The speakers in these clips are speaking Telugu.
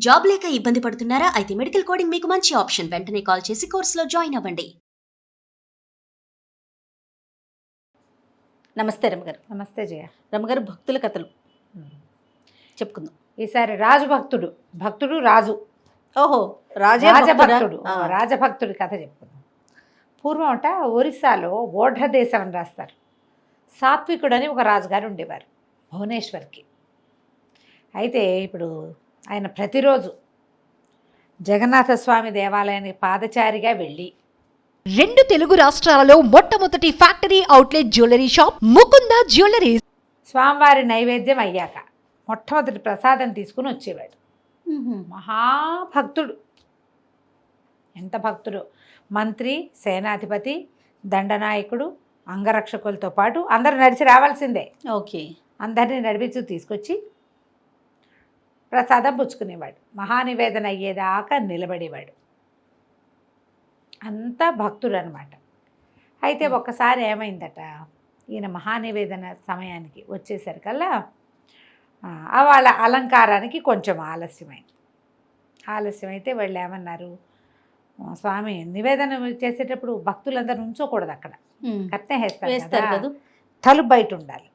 జాబ్ లేక ఇబ్బంది పడుతున్నారా? అయితే మెడికల్ కోడింగ్ మీకు మంచి ఆప్షన్. వెంటనే కాల్ చేసి కోర్సులో జాయిన్ అవ్వండి. నమస్తే రమగారు. నమస్తే జయ. రమగారు, భక్తుల కథలు చెప్పుకుందాం. ఈసారి రాజభక్తుడు, భక్తుడు రాజు. ఓహో, రాజభక్తుడు, రాజభక్తుడి కథ చెప్పుకుందాం. పూర్వం అట ఒరిస్సాలో ఓఢ్ర దేశం అని రాస్తారు. సాత్వికుడు అని ఒక రాజుగారు ఉండేవారు భువనేశ్వర్కి. అయితే ఇప్పుడు ఆయన ప్రతిరోజు జగన్నాథ స్వామి దేవాలయానికి పాదచారిగా వెళ్ళి 2 తెలుగు రాష్ట్రాలలో మొట్టమొదటి factory outlet jewellery shop Mukunda jewellery. స్వామివారి నైవేద్యం అయ్యాక మొట్టమొదటి ప్రసాదం తీసుకుని వచ్చేవాడు. మహాభక్తుడు. ఎంత భక్తుడు! మంత్రి, సేనాధిపతి, దండనాయకుడు, అంగరక్షకులతో పాటు అందరూ నడిచి రావాల్సిందే. ఓకే. అందరినీ నడిపించు తీసుకొచ్చి ప్రసాదం పుచ్చుకునేవాడు. మహానివేదన అయ్యేదాకా నిలబడేవాడు. అంత భక్తుడు అనమాట. అయితే ఒక్కసారి ఏమైందట, ఈయన మహానివేదన సమయానికి వచ్చేసరికల్లా వాళ్ళ అలంకారానికి కొంచెం ఆలస్యమైతే వాళ్ళు ఏమన్నారు, స్వామి నివేదన చేసేటప్పుడు భక్తులందరూ ఉంచోకూడదు, అక్కడ కట్నే వేస్తారు కదా, తలుపు బయట ఉండాలి.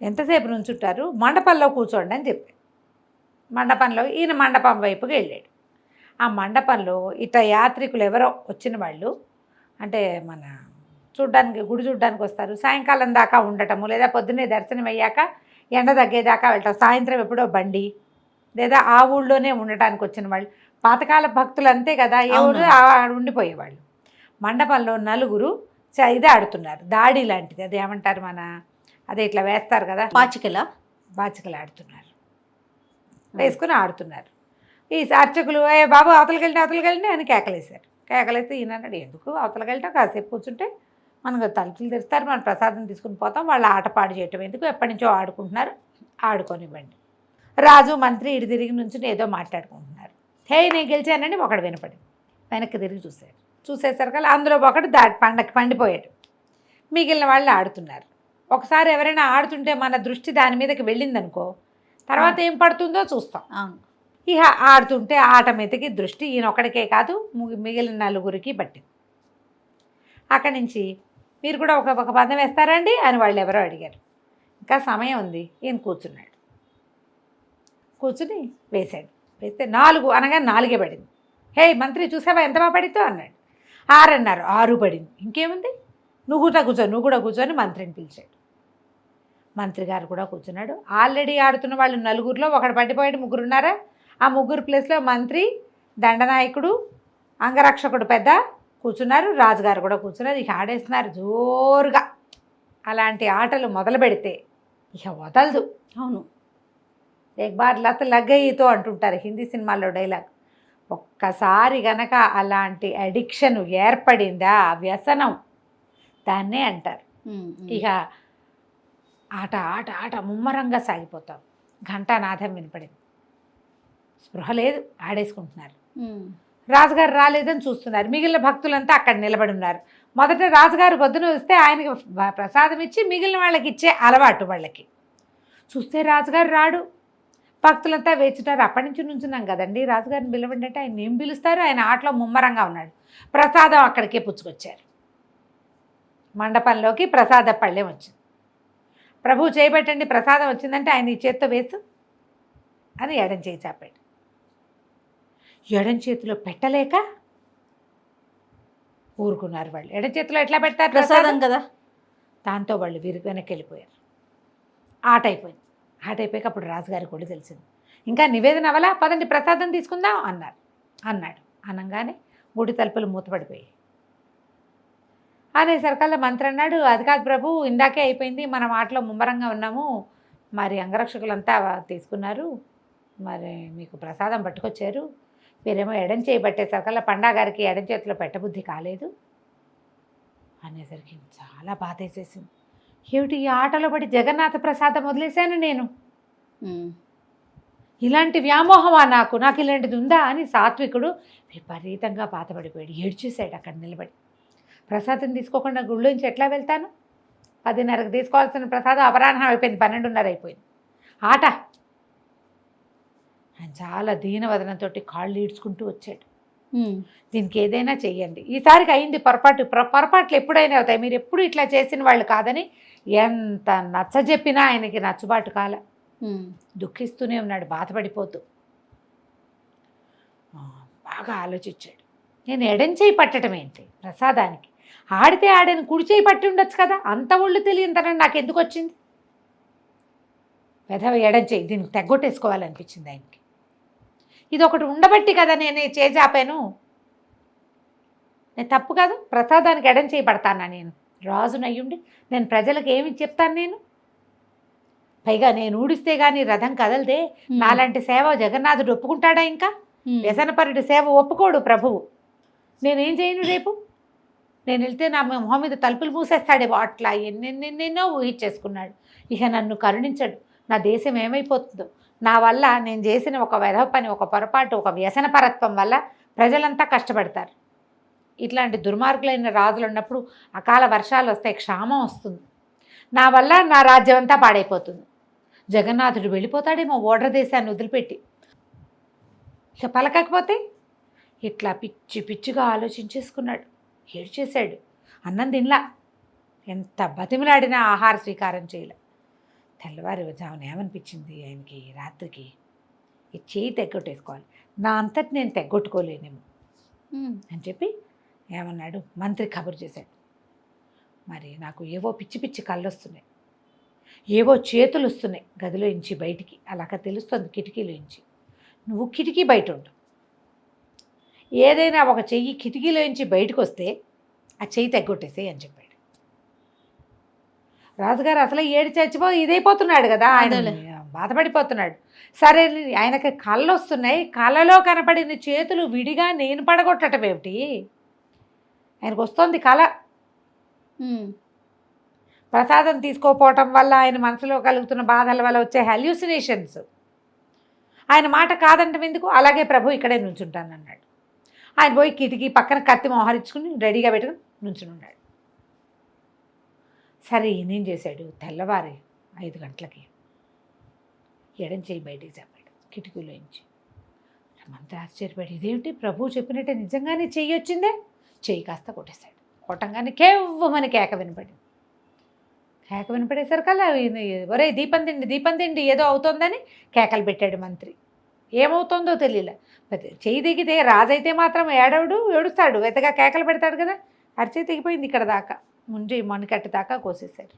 ఎంతసేపు నుంచుంటారు, మండపంలో కూర్చోండి అని చెప్పారు. మండపంలో ఈయన మండపం వైపుకి వెళ్ళాడు. ఆ మండపంలో ఇట్లా యాత్రికులు ఎవరో వచ్చిన వాళ్ళు, అంటే మన చూడ్డానికి, గుడి చూడ్డానికి వస్తారు, సాయంకాలం దాకా ఉండటము, లేదా పొద్దున్నే దర్శనం అయ్యాక ఎండ తగ్గేదాకా వెళ్తారు, సాయంత్రం ఎప్పుడో బండి, లేదా ఆ ఊళ్ళోనే ఉండటానికి వచ్చిన వాళ్ళు, పాతకాల భక్తులు అంతే కదా, ఏ ఊరు ఉండిపోయేవాళ్ళు. మండపంలో నలుగురు ఇది ఆడుతున్నారు, దాడి లాంటిది, అది ఏమంటారు అదే ఇట్లా వేస్తారు కదా, బాచికలు ఆడుతున్నారు, వేసుకుని ఆడుతున్నారు. ఈ అర్చకులు బాబు అవతలకెళ్ళి అని కేకలేశారు. కేకలేస్తే ఈయన అన్నాడు, ఎందుకు అవతలకెళ్ళటం, కాసేపు కూర్చుంటే మనకు తలుపులు తెరుస్తారు, మనం ప్రసాదం తీసుకుని పోతాం, వాళ్ళు ఆట పాడు చేయటం ఎందుకు, ఎప్పటి నుంచో ఆడుకుంటున్నారు, ఆడుకొనివ్వండి. రాజు మంత్రి ఇటు తిరిగి నుంచి ఏదో మాట్లాడుకుంటున్నారు. హే నేను గెలిచానని ఒకడు వినపడి వెనక్కి తిరిగి చూసేసరికల్లా అందులో ఒకడు పండిపోయాడు. మిగిలిన వాళ్ళు ఆడుతున్నారు. ఒకసారి ఎవరైనా ఆడుతుంటే మన దృష్టి దాని మీదకి వెళ్ళిందనుకో, తర్వాత ఏం పడుతుందో చూస్తాం. ఇక ఆడుతుంటే ఆట మీదకి దృష్టి ఈయన ఒక్కడికే కాదు, మిగిలిన నలుగురికి పట్టింది. అక్కడి నుంచి మీరు కూడా ఒక పదం వేస్తారండి అని వాళ్ళు ఎవరో అడిగారు. ఇంకా సమయం ఉంది. ఈయన కూర్చుని వేశాడు. వేస్తే 4 అనగా 4 పడింది. హే మంత్రి చూసావా ఎంత బాగా పడితో అన్నాడు. 6 అన్నారు, 6 పడింది. ఇంకేముంది, నువ్వు కూడా కూర్చొని మంత్రిని పిలిచాడు. మంత్రి గారు కూడా కూర్చున్నాడు. ఆల్రెడీ ఆడుతున్న వాళ్ళు నలుగురిలో ఒకడు పడిపోయాడు, 3 ఉన్నారా, ఆ 3 ప్లేస్లో మంత్రి, దండనాయకుడు, అంగరక్షకుడు పెద్ద కూర్చున్నారు, రాజుగారు కూడా కూర్చున్నారు. ఇక ఆడేస్తున్నారు జోరుగా. అలాంటి ఆటలు మొదలు పెడితే ఇక వదలదు. అవును, ఏక్ బార్ లత్ లగ్గయితో అంటుంటారు హిందీ సినిమాల్లో డైలాగ్. ఒక్కసారి గనక అలాంటి అడిక్షన్ ఏర్పడిందా, వ్యసనం దాన్నే అంటారు. ఇక ఆట ముమ్మరంగా సాగిపోతాం. ఘంటానాదం వినపడింది. స్పృహ లేదు, ఆడేసుకుంటున్నారు. రాజుగారు రాలేదని చూస్తున్నారు. మిగిలిన భక్తులంతా అక్కడ నిలబడి ఉన్నారు. మొదట రాజుగారు పొద్దున వస్తే ఆయనకి ప్రసాదం ఇచ్చి మిగిలిన వాళ్ళకి ఇచ్చే అలవాటు వాళ్ళకి. చూస్తే రాజుగారు రాడు. భక్తులంతా వేచుంటారు. అప్పటి నుంచి నుంచున్నాం కదండి, రాజుగారిని పిలవండి అంటే ఆయన ఏం పిలుస్తారు, ఆయన ఆటలో ముమ్మరంగా ఉన్నాడు. ప్రసాదం అక్కడికే పుచ్చుకొచ్చారు. మండపంలోకి ప్రసాద పళ్ళెం వచ్చింది. ప్రభు చేయబెట్టండి ప్రసాదం వచ్చిందంటే ఆయన ఈ చేత్తో వేసు అని ఎడం చేయి చాపాడు. ఎడం చేతిలో పెట్టలేక ఊరుకున్నారు వాళ్ళు. ఎడం చేతిలో ఎట్లా పెడతారు ప్రసాదం కదా. దాంతో వాళ్ళు వెనక్కి వెళ్ళిపోయారు. ఆట అయిపోయాక అప్పుడు రాజుగారికి కూడా తెలిసింది. ఇంకా నివేదన అవలా, పదండి ప్రసాదం తీసుకుందాం అన్నాడు. అనగానే గుడి తలుపులు మూతపడిపోయాయి. అనేసరికల్లా మంత్రి అన్నాడు, అది కాదు ప్రభు, ఇందాకే అయిపోయింది, మనం ఆటలో ముమ్మరంగా ఉన్నాము, మరి అంగరక్షకులంతా తీసుకున్నారు, మరి మీకు ప్రసాదం పట్టుకొచ్చారు, మీరేమో ఎడం చేయబట్టేసరికల్లా పండాగారికి ఎడం చేతిలో పెట్టబుద్ధి కాలేదు అనేసరికి చాలా బాధ వేసేసింది. ఏమిటి ఈ ఆటలో పడి జగన్నాథ ప్రసాదం వదిలేశాను నేను, ఇలాంటి వ్యామోహమా నాకు ఇలాంటిది ఉందా అని సాత్వికుడు విపరీతంగా బాధపడిపోయాడు. ఏడ్చేశాడు అక్కడ నిలబడి. ప్రసాదం తీసుకోకుండా గుళ్ళోంచి ఎట్లా వెళ్తాను, 10:30కి తీసుకోవాల్సిన ప్రసాదం అపరాహ్నం అయిపోయింది, 12:30 అయిపోయింది. ఆట ఆయన చాలా దీనవదనంతో కాళ్ళు ఈడ్చుకుంటూ వచ్చాడు. దీనికి ఏదైనా చెయ్యండి, ఈసారికి అయింది పొరపాట్లు ఎప్పుడైనా అవుతాయి, మీరు ఎప్పుడు ఇట్లా చేసిన వాళ్ళు కాదని ఎంత నచ్చజెప్పినా ఆయనకి నచ్చుబాటు కాల. దుఃఖిస్తూనే ఉన్నాడు, బాధపడిపోతూ. బాగా ఆలోచించాడు, నేను ఎడంచేయి పట్టడం ఏంటి ప్రసాదానికి, ఆడితే ఆడని కుడిచేయి పట్టి ఉండొచ్చు కదా, అంత ఒళ్ళు తెలియనితనం నాకు ఎందుకు వచ్చింది, పెదవ ఎడంచేయి, దీనికి తెగ్గొట్టేసుకోవాలనిపించింది ఆయనకి. ఇది ఒకటి ఉండబట్టి కదా నేను చేజాపాను, నేను తప్పు కాదు, ప్రసాదానికి ఎడం చేయబడతానా, నేను రాజునయ్యుండి నేను ప్రజలకు ఏమి చెప్తాను, నేను పైగా నేను ఊడిస్తే కానీ రథం కదలదే, నాలాంటి సేవ జగన్నాథుడు ఒప్పుకుంటాడా, ఇంకా వ్యసనపరుడి సేవ ఒప్పుకోడు ప్రభువు, నేనేం చేయను రేపు, నేను వెళ్తే నా మొహం మీద తలుపులు మూసేస్తాడేమో, అట్లా ఎన్నెన్నెన్నెన్నో ఊహించేసుకున్నాడు. ఇక నన్ను కరుణించడు, నా దేశం ఏమైపోతుందో, నా వల్ల నేను చేసిన ఒక వెధవ పని, ఒక పొరపాటు, ఒక వ్యసనపరత్వం వల్ల ప్రజలంతా కష్టపడతారు. ఇట్లాంటి దుర్మార్గులైన రాజులు ఉన్నప్పుడు అకాల వర్షాలు వస్తాయి, క్షామం వస్తుంది, నా వల్ల నా రాజ్యం అంతా పాడైపోతుంది. జగన్నాథుడు వెళ్ళిపోతాడేమో ఓడ్ర దేశాన్ని వదిలిపెట్టి, ఇక పలకకపోతే, ఇట్లా పిచ్చిగా ఆలోచించేసుకున్నాడు, ఏడ్చేశాడు. అన్నం తినలా, ఎంత బతిమలాడినా ఆహార స్వీకారం చేయలే. తెల్లవారి జామున ఏమనిపించింది ఆయనకి, రాత్రికి ఈ చేయి తెగ్గొట్టేసుకోవాలి, నా అంతటి నేను తెగ్గొట్టుకోలేనేమో అని చెప్పి ఏమన్నాడు, మంత్రి కబురు చేశాడు. మరి నాకు ఏవో పిచ్చి కళ్ళు వస్తున్నాయి, ఏవో చేతులు వస్తున్నాయి గదిలో ఇంచి బయటికి, అలాగ తెలుస్తుంది కిటికీలో ఇంచి, నువ్వు కిటికీ బయట ఉండు, ఏదైనా ఒక చెయ్యి కిటికీలో ఇంచి బయటకు వస్తే ఆ చెయ్యి తెగ్గొట్టేసేయి అని చెప్పాడు. రాజుగారు అసలు ఏడు చచ్చిపో ఇదైపోతున్నాడు కదా, ఆయన బాధపడిపోతున్నాడు. సరే ఆయనకి కళ్ళు వస్తున్నాయి, కళ్ళలో కనపడిన చేతులు విడిగా నేను పడగొట్టడం ఏమిటి, ఆయనకు వస్తుంది కళ. ప్రసాదం తీసుకోపోవటం వల్ల ఆయన మనసులో కలుగుతున్న బాధల వల్ల వచ్చే హల్యూసినేషన్స్, ఆయన మాట కాదంటే ఎందుకు, అలాగే ప్రభు ఇక్కడే నుంచుంటానన్నాడు. ఆయన పోయి కిటికీ పక్కన కత్తి మోహరించుకుని రెడీగా పెట్టుకుని నుంచుని ఉన్నాడు. సరే ఈయనేం చేశాడు, తెల్లవారి 5 గంటలకి ఎడం చేయి బయటికి చెప్పాడు కిటికీలోంచి. మంత్రి ఆశ్చర్యపడి, ఇదేమిటి ప్రభువు చెప్పినట్టే నిజంగానే చెయ్యి వచ్చిందే, చెయ్యి కాస్త కొట్టేశాడు. కొట్టంగానే కేవ్వమని కేక వినపడింది. కేక వినపడేసరికల్లా ఒరే దీపం తిండి ఏదో అవుతోందని కేకలు పెట్టాడు మంత్రి. ఏమవుతుందో తెలియలే, చెయ్యి దిగితే రాజైతే మాత్రం ఏడుస్తాడు, వెతగా కేకలు పెడతాడు కదా, అరిచే తెగిపోయింది ఇక్కడ దాకా, ముంజి మణికట్టు దాకా కోసేశారు.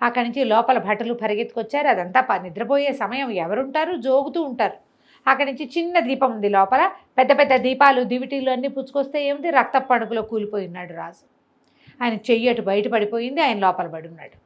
అక్కడి నుంచి లోపల భటులు పరిగెత్తుకొచ్చారు. అదంతా నిద్రపోయే సమయం, ఎవరుంటారు, జోగుతూ ఉంటారు. అక్కడి నుంచి చిన్న దీపం ఉంది లోపల, పెద్ద దీపాలు దివిటీలు అన్నీ పుచ్చుకొస్తే ఏముంది, రక్తపు పణుకులో కూలిపోయి ఉన్నాడు రాజు. ఆయన చెయ్యి అటు బయట పడిపోయింది, ఆయన లోపల పడి ఉన్నాడు.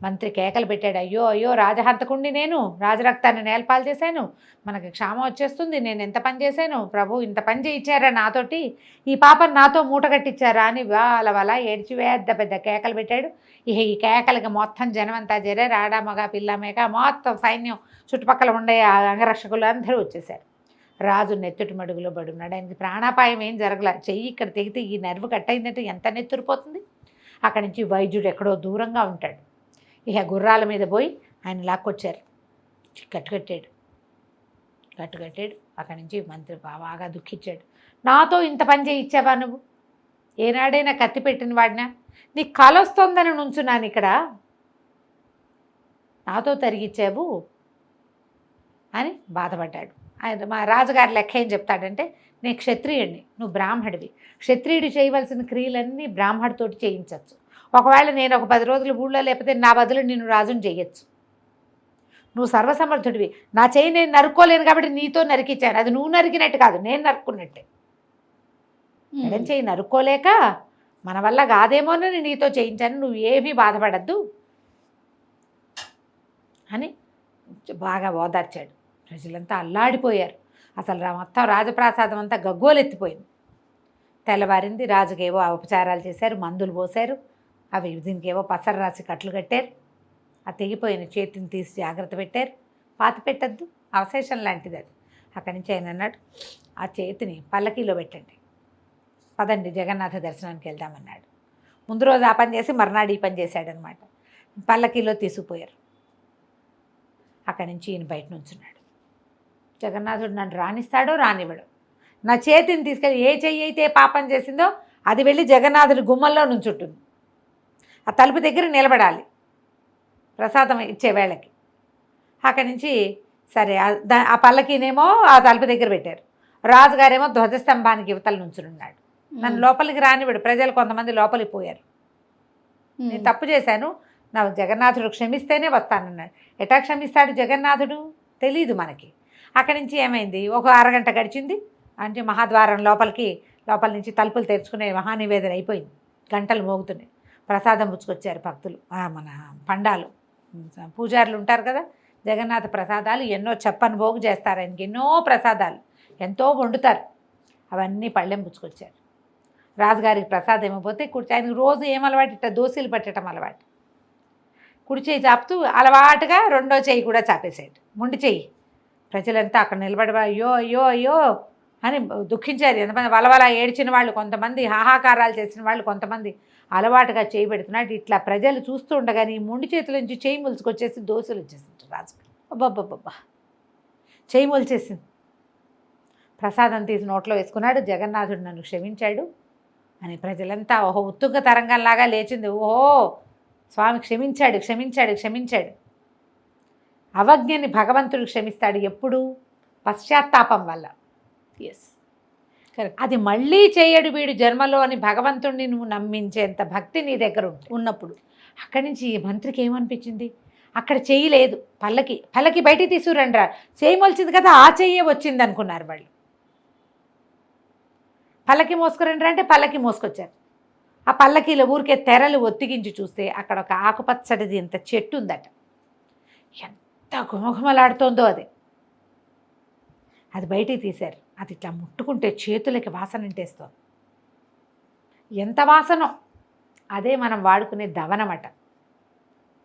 మంత్రి కేకలు పెట్టాడు, అయ్యో రాజహంతకుండి, నేను రాజరక్తాన్ని నేలపాలు చేశాను, మనకి క్షామం వచ్చేస్తుంది, నేను ఎంత పని చేశాను, ప్రభు ఇంత పని చేయించారా నాతోటి, ఈ పాపను నాతో మూట కట్టించారా అని వాళ్ళ ఏడ్చి పెద్ద కేకలు పెట్టాడు. ఇక ఈ కేకలకి మొత్తం జనం అంతా చేరారు, ఆడ మగ పిల్ల మేక మొత్తం సైన్యం, చుట్టుపక్కల ఉండే అంగరక్షకులు అందరూ వచ్చేసారు. రాజు నెత్తుటి మడుగులో పడి ఉన్నాడు. ఆయనకి ప్రాణాపాయం ఏం జరగల, చెయ్యి ఇక్కడ తెగితే ఈ నర్వు కట్ అయిందంటే ఎంత నెత్తురిపోతుంది. అక్కడి నుంచి వైద్యుడు ఎక్కడో దూరంగా ఉంటాడు. ఇక గుర్రాల మీద పోయి ఆయన లాక్కొచ్చారు, కట్టుకట్టాడు. అక్కడి నుంచి మంత్రి బాగా దుఃఖించాడు. నాతో ఇంత పని చేయించావా నువ్వు, ఏనాడైనా కత్తి పెట్టిన వాడినా, నీకు కల వస్తుందని నుంచున్నాను ఇక్కడ, నాతో తరిగిచ్చావు అని బాధపడ్డాడు. ఆయన మా రాజుగారి లెక్క ఏం చెప్తాడంటే, నేను క్షత్రియుడిని, నువ్వు బ్రాహ్మడివి, క్షత్రియుడు చేయవలసిన క్రియలన్నీ బ్రాహ్మడితోటి చేయించవచ్చు. ఒకవేళ నేను ఒక 10 రోజులు ఊళ్ళో లేకపోతే నా బదులు నిన్ను రాజుని చేయొచ్చు, నువ్వు సర్వసమర్థుడివి, నా చేయి నేను నరుక్కోలేను కాబట్టి నీతో నరికిచ్చాను, అది నువ్వు నరికినట్టు కాదు, నేను నరుక్కున్నట్టే. ఎడం చేయి నరుక్కోలేక మన వల్ల కాదేమోనని నీతో చేయించాను, నువ్వు ఏమీ బాధపడద్దు అని బాగా ఓదార్చాడు. ప్రజలంతా అల్లాడిపోయారు. అసలు మొత్తం రాజప్రాసాదం అంతా గగ్గోలెత్తిపోయింది. తెల్లవారింది, రాజుకేవో ఉపచారాలు చేశారు, మందులు పోశారు, అవి దీనికేవో పసరు రాసి కట్లు కట్టారు. ఆ తెగిపోయిన చేతిని తీసి జాగ్రత్త పెట్టారు, పాతి పెట్టద్దు, అవశేషం లాంటిది అది. అక్కడి నుంచి ఆయన అన్నాడు, ఆ చేతిని పల్లకీలో పెట్టండి, పదండి జగన్నాథ దర్శనానికి వెళ్దామన్నాడు. ముందు రోజు ఆ పని చేసి మర్నాడు ఈ పని చేశాడనమాట. పల్లకీలో తీసుకుపోయారు. అక్కడి నుంచి ఈయన బయట నుంచున్నాడు. జగన్నాథుడు నన్ను రాణిస్తాడో రానివ్వడు. నా చేతిని తీసుకెళ్ళి ఏ చెయ్యి అయితే పాపం చేసిందో అది వెళ్ళి జగన్నాథుడి గుమ్మల్లో నుంచుంటుంది. ఆ తలుపు దగ్గర నిలబడాలి ప్రసాదం ఇచ్చే వేళకి. అక్కడి నుంచి సరే ఆ పల్లకినేమో ఆ తలుపు దగ్గర పెట్టారు. రాజుగారేమో ధ్వజస్తంభానికి యువతల నుంచున్నాడు. నన్ను లోపలికి రానివ్వడు. ప్రజలు కొంతమంది లోపలికి పోయారు. నేను తప్పు చేశాను, నా జగన్నాథుడు క్షమిస్తేనే వస్తానన్నాడు. ఎటా క్షమిస్తాడు జగన్నాథుడు తెలీదు మనకి. అక్కడి నుంచి ఏమైంది, ఒక అరగంట గడిచింది. అంటే మహాద్వారం లోపల నుంచి తలుపులు తెరుచుకునే మహానివేదన అయిపోయింది. గంటలు మోగుతున్నాయి. ప్రసాదం పుచ్చుకొచ్చారు భక్తులు. మన పండాలు పూజారులు ఉంటారు కదా, జగన్నాథ ప్రసాదాలు ఎన్నో చెప్పని భోగు చేస్తారు. ఆయనకి ఎన్నో ప్రసాదాలు ఎంతో వండుతారు. అవన్నీ పళ్ళెం పుచ్చుకొచ్చారు. రాజుగారికి ప్రసాదం ఇవ్వకపోతే ఆయనకు రోజు ఏం అలవాటు, ఇట్లా దోశలు పట్టడం అలవాటు. కుడి చేయి చాపుతూ అలవాటుగా రెండో చేయి కూడా చాపేసాడు, ముండి చెయ్యి. ప్రజలంతా అక్కడ నిలబడి అయ్యో అయ్యో అయ్యో అని దుఃఖించారు. ఎంతమంది వలవల ఏడ్చిన వాళ్ళు, కొంతమంది హాహాకారాలు చేసిన వాళ్ళు, కొంతమంది అలవాటుగా చేయి పెడుతున్నాడు. ఇట్లా ప్రజలు చూస్తూ ఉండగానే ఈ ముండి చేతుల నుంచి చేయి ములుచుకొచ్చేసి దోశలు వచ్చేసింది రాజుకి. అబ్బబ్బబ్బబ్బా, చేయి మొలిచేసింది. ప్రసాదం తీసి నోట్లో వేసుకున్నాడు. జగన్నాథుడు నన్ను క్షమించాడు అని ప్రజలంతా ఓహో ఉత్తుంగ తరంగంలాగా లేచింది. ఓహో స్వామి క్షమించాడు క్షమించాడు క్షమించాడు. అవజ్ఞని భగవంతుడు క్షమిస్తాడు ఎప్పుడు? పశ్చాత్తాపం వల్ల. ఎస్, అది మళ్ళీ చేయడు వీడు జన్మలో అని భగవంతుడిని నువ్వు నమ్మించేంత భక్తి నీ దగ్గర ఉన్నప్పుడు. అక్కడి నుంచి ఈ మంత్రికి ఏమనిపించింది, అక్కడ చెయ్యి లేదు, పల్లకి బయటికి తీసుకురండి రా, చెయ్యి మొలిచింది కదా ఆ చెయ్యే వచ్చింది అనుకున్నారు వాళ్ళు. పల్లకి మోసుకురండి అంటే పల్లకి మోసుకొచ్చారు. ఆ పల్లకీలో ఊరికే తెరలు ఒత్తిగించి చూస్తే అక్కడ ఒక ఆకుపచ్చడిది ఇంత చెట్టు ఉందట. ఎంత గుమగుమలాడుతోందో అది బయటికి తీశారు. అది ఇట్లా ముట్టుకుంటే చేతులకి వాసన ఇంటేస్తోంది. ఎంత వాసనో! అదే మనం వాడుకునే దవనమట.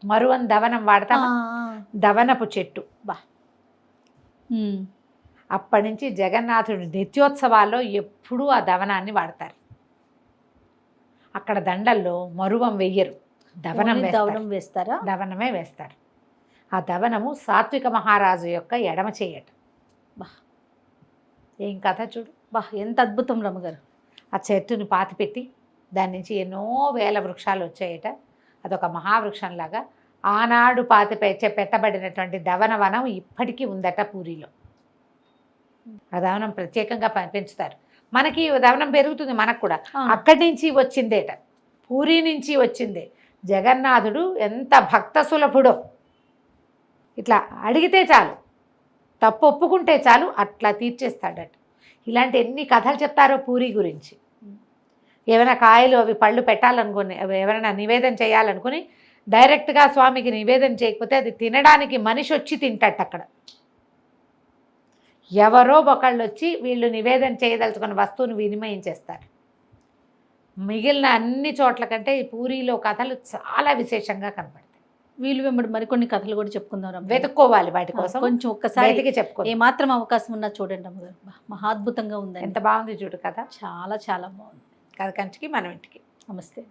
మరువన్ దవనం వాడతామా? దవనపు చెట్టు. అప్పటి నుంచి జగన్నాథుడి నిత్యోత్సవాల్లో ఎప్పుడూ ఆ దవనాన్ని వాడతారు. అక్కడ దండల్లో మరువం వెయ్యరు, దవనం వేస్తారా? దవనమే వేస్తారు. ఆ దవనము సాత్విక మహారాజు యొక్క ఎడమ చేయట. ఏం కథ చూడు. ఎంత అద్భుతం రమ్మగారు. ఆ చెట్టుని పాతిపెట్టి దాని నుంచి ఎన్నో వేల వృక్షాలు వచ్చాయట. అదొక మహావృక్షంలాగా ఆనాడు పెట్టబడినటువంటి దవనవనం ఇప్పటికీ ఉందట పూరిలో. ఆ దవనం ప్రత్యేకంగా పెంచుతారు. మనకి దవనం పెరుగుతుంది మనకు కూడా. అక్కడి నుంచి వచ్చిందేట, పూరి నుంచి వచ్చిందే. జగన్నాథుడు ఎంత భక్త సులభుడో. ఇట్లా అడిగితే చాలు, తప్పు ఒప్పుకుంటే చాలు, అట్లా తీర్చేస్తాడట. ఇలాంటి ఎన్ని కథలు చెప్తారో పూరి గురించి. ఏమైనా కాయలు అవి పళ్ళు పెట్టాలనుకుని, ఎవరైనా నివేదన చేయాలనుకుని డైరెక్ట్గా స్వామికి నివేదన చేయకపోతే అది తినడానికి మనిషి వచ్చి తింటాట. అక్కడ ఎవరో ఒకళ్ళు వచ్చి వీళ్ళు నివేదన చేయదలుచుకున్న వస్తువుని వినిమయం చేస్తారు. మిగిలిన అన్ని చోట్ల కంటే ఈ పూరిలో కథలు చాలా విశేషంగా కనపడతాయి. వీళ్ళు వెంబడి మరికొన్ని కథలు కూడా చెప్పుకుందాం. వెతుక్కోవాలి వాటి కోసం, కొంచెం ఒక్కసారి చెప్పుకో. ఏ మాత్రం అవకాశం ఉన్నా చూడండి అమ్మగారు. మహాద్భుతంగా ఉంది. ఎంత బాగుంది చూడు కథ. చాలా చాలా బాగుంది. కథ కంచికి మనం ఇంటికి. నమస్తే.